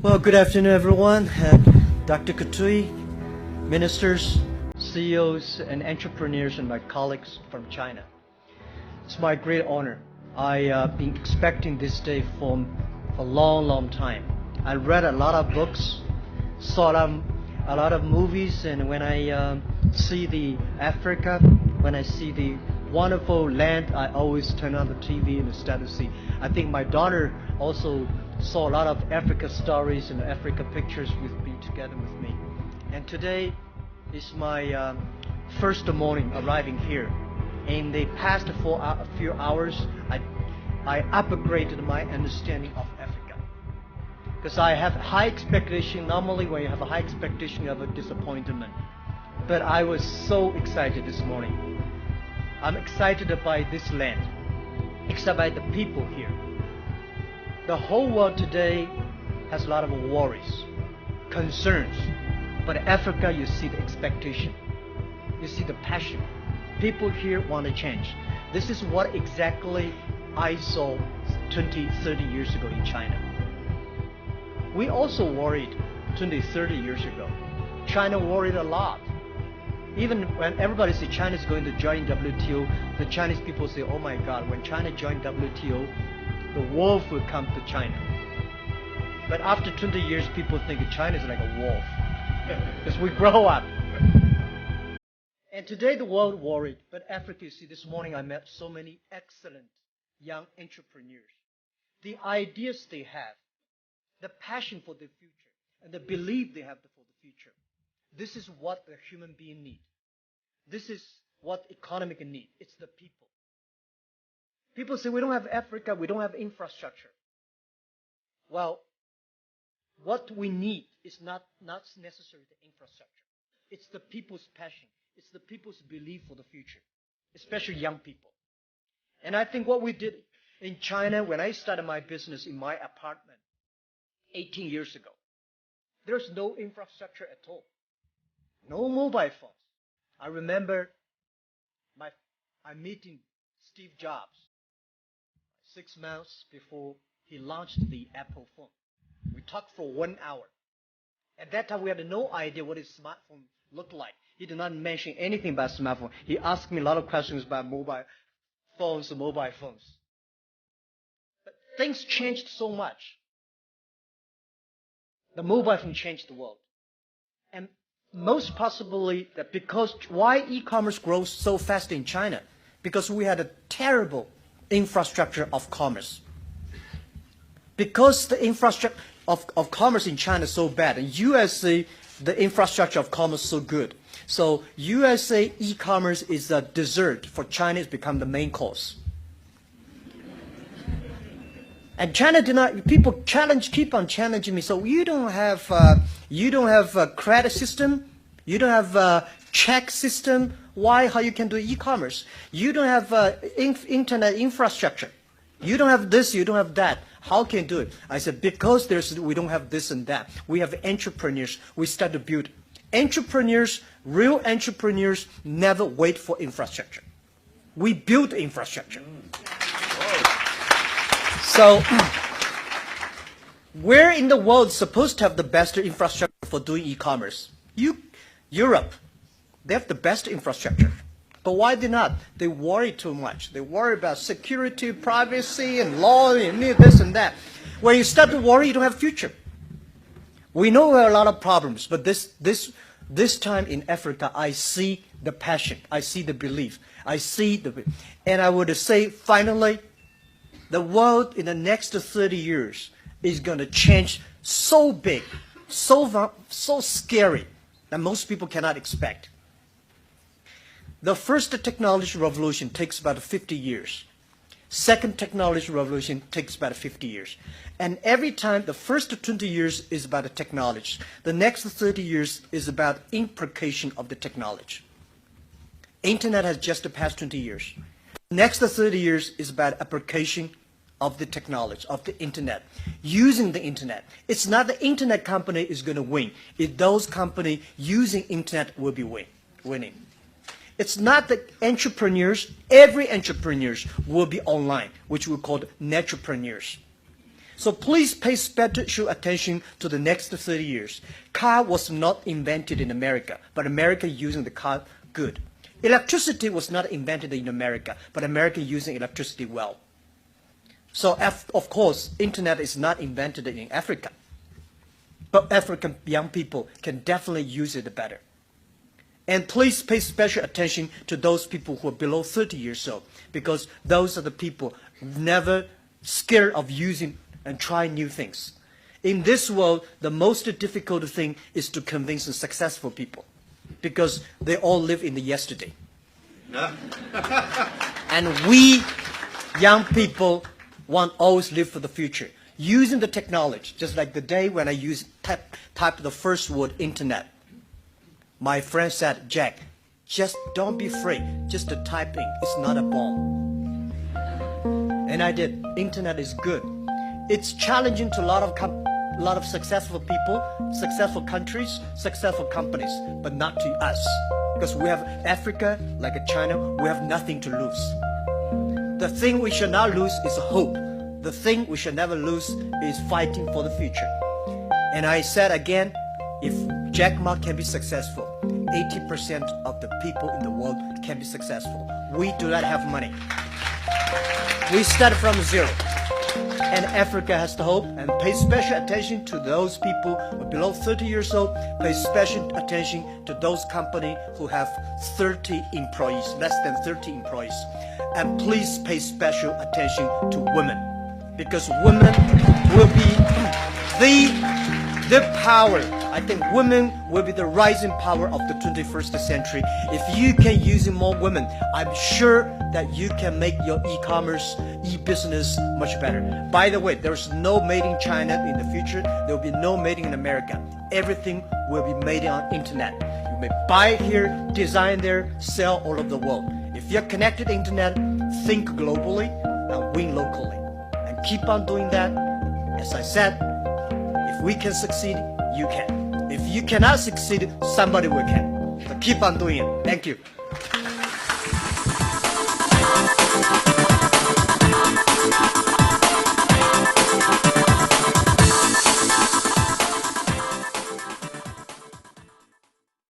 Well, good afternoon, everyone. Dr. Katui, ministers, CEOs, and entrepreneurs, and my colleagues from China. It's my great honor. I've been expecting this day for a long, long time. I read a lot of books, saw a lot of movies, and when I see the Africa, when I see the wonderful land, I always turn on the TV and start to see. I think my daughter also saw a lot of Africa stories and Africa pictures with me, together with me. And today is my first morning arriving here. In the past few hours, I upgraded my understanding of Africa. Because I have high expectation. Normally when you have a high expectation, you have a disappointment. But I was so excited this morning. I'm excited by this land, excited by the people here. The whole world today has a lot of worries, concerns. But Africa, you see the expectation. You see the passion. People here want to change. This is what exactly I saw 20, 30 years ago in China. We also worried 20, 30 years ago. China worried a lot. Even when everybody says China is going to join WTO, the Chinese people say, oh my God, when China joined WTO, the wolf will come to China. But after 20 years, people think China is like a wolf. Because we grow up. And today the world worried. But Africa, you see, this morning I met so many excellent young entrepreneurs. The ideas they have, the passion for the future, and the belief they have for the future. This is what the human being need. This is what economic need. It's the people. People say we don't have Africa, we don't have infrastructure. Well, what we need is not necessarily the infrastructure. It's the people's passion. It's the people's belief for the future, especially young people. And I think what we did in China when I started my business in my apartment 18 years ago, there's no infrastructure at all. No mobile phones. I remember I'm meeting Steve Jobs 6 months before he launched the Apple phone. We talked for 1 hour. At that time, we had no idea what his smartphone looked like. He did not mention anything about smartphone. He asked me a lot of questions about mobile phones. But things changed so much. The mobile phone changed the world. And most possibly that because why e-commerce grows so fast in China? Because we had a terrible infrastructure of commerce. Because the infrastructure of commerce in China is so bad, and USA, the infrastructure of commerce is so good. So USA e-commerce is a dessert for China. It's become the main course. And China did not. People keep on challenging me. So you don't have a credit system. You don't have a check system. Why? How you can do e-commerce? You don't have internet infrastructure. You don't have this. You don't have that. How can you do it? I said because we don't have this and that. We have entrepreneurs. We start to build. Entrepreneurs, real entrepreneurs, never wait for infrastructure. We build infrastructure. So, where in the world is supposed to have the best infrastructure for doing e-commerce? Europe, they have the best infrastructure. But why they not? They worry too much. They worry about security, privacy, and law, and this and that. When you start to worry, you don't have a future. We know there are a lot of problems, but this time in Africa, I see the passion. I see the belief. And I would say, finally, the world in the next 30 years is going to change so big, so scary, that most people cannot expect. The first technology revolution takes about 50 years. Second technology revolution takes about 50 years. And every time, the first 20 years is about the technology. The next 30 years is about implication of the technology. Internet has just passed 20 years. The next 30 years is about application of the technology, of the internet, using the internet. It's not the internet company is going to win. It's those companies using internet will be winning. It's not the entrepreneurs. Every entrepreneurs will be online, which we call entrepreneurs. So please pay special attention to the next 30 years. Car was not invented in America, but America using the car good. Electricity was not invented in America, but America using electricity well. So of course, internet is not invented in Africa, but African young people can definitely use it better. And please pay special attention to those people who are below 30 years old, because those are the people never scared of using and trying new things. In this world, the most difficult thing is to convince the successful people, because they all live in the yesterday. And we, young people, want always live for the future, using the technology, just like the day when I typed the first word, internet. My friend said, Jack, just don't be afraid, just the typing, it's not a bomb. And I did. Internet is good. It's challenging to a lot of successful people, successful countries, successful companies, but not to us. Because we have Africa, like China, we have nothing to lose. The thing we should not lose is hope. The thing we should never lose is fighting for the future. And I said again, if Jack Ma can be successful, 80% of the people in the world can be successful. We do not have money. We start from zero. And Africa has the hope, and pay special attention to those people who are below 30 years old. Pay special attention to those companies who have 30 employees, less than 30 employees. And please pay special attention to women, because women will be the power. I think women will be the rising power of the 21st century. If you can use more women, I'm sure that you can make your e-commerce, e-business much better. By the way, there's no made in China in the future. There will be no made in America. Everything will be made on internet. You may buy it here, design there, sell all over the world. If you're connected to internet, think globally and win locally. And keep on doing that. As I said, if we can succeed, you can. If you cannot succeed, somebody will can. So keep on doing it. Thank you.